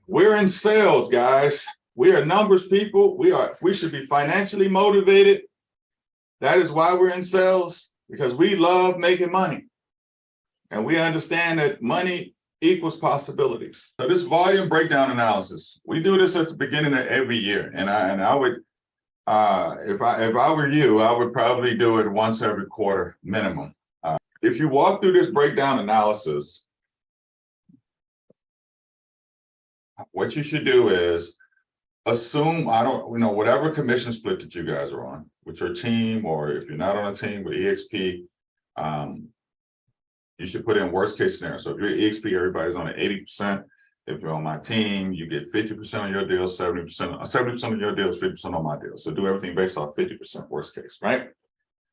We're in sales, guys. We are numbers people. We should be financially motivated. That is why we're in sales, because we love making money. And we understand that money equals possibilities. So this volume breakdown analysis, we do this at the beginning of every year. And I would, if I were you, I would probably do it once every quarter minimum. If you walk through this breakdown analysis, what you should do is assume, whatever commission split that you guys are on with your team, or if you're not on a team with EXP, you should put in worst case scenario. So if you're EXP, everybody's on an 80%. If you're on my team, you get 50% of your deals, 70% of your deals, 50% on my deals. So do everything based off 50% worst case, right?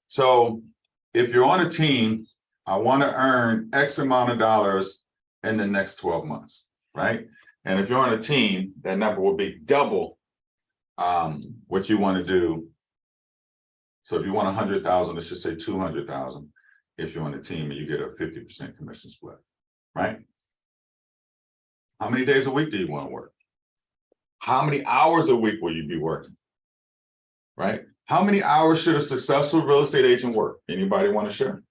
So if you're on a team, I want to earn X amount of dollars in the next 12 months, right? And if you're on a team, that number will be double what you want to do. So if you want 100,000, let's just say 200,000. If you're on a team and you get a 50% commission split, right? How many days a week do you want to work? How many hours a week will you be working? Right? How many hours should a successful real estate agent work? Anybody want to share?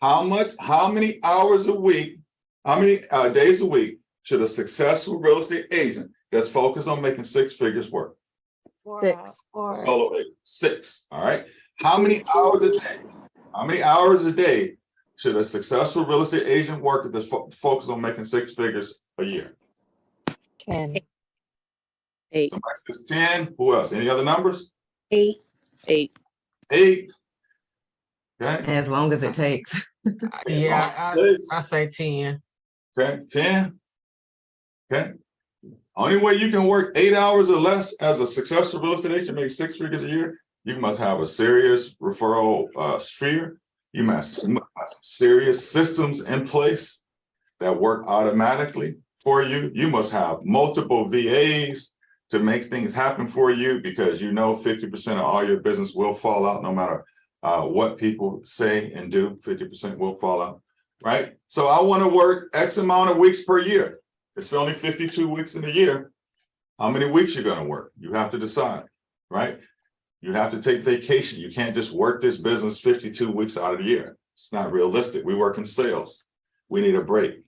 How many hours a week, how many days a week should a successful real estate agent that's focused on making six figures work? 6. Solo agent, 6. All right. How many hours a day? How many hours a day should a successful real estate agent work that's focused on making 6 figures a year? 10. 8. Somebody says 10. Who else? Any other numbers? 8. 8. 8. Okay. As long as it takes. Yeah, I say 10. Okay. 10. Okay. Only way you can work 8 hours or less as a successful real estate agent, make 6 figures a year, you must have a serious referral sphere. You must have serious systems in place that work automatically for you. You must have multiple VAs to make things happen for you, because 50% of all your business will fall out no matter what people say and do. 50% will fall out, right? So I want to work X amount of weeks per year. It's only 52 weeks in a year. How many weeks you're going to work? You have to decide, right? You have to take vacation. You can't just work this business 52 weeks out of the year. It's not realistic. We work in sales. We need a break.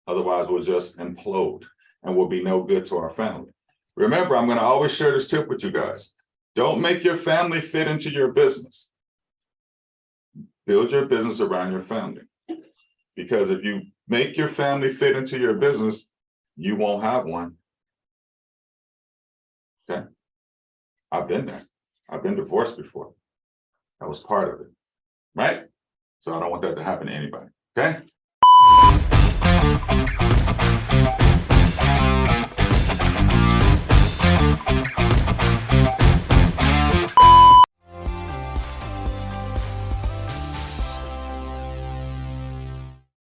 Otherwise, we'll just implode and we'll be no good to our family. Remember, I'm going to always share this tip with you guys. Don't make your family fit into your business. Build your business around your family. Because if you make your family fit into your business, you won't have one. Okay. I've been there. I've been divorced before. That was part of it. Right? So I don't want that to happen to anybody. Okay.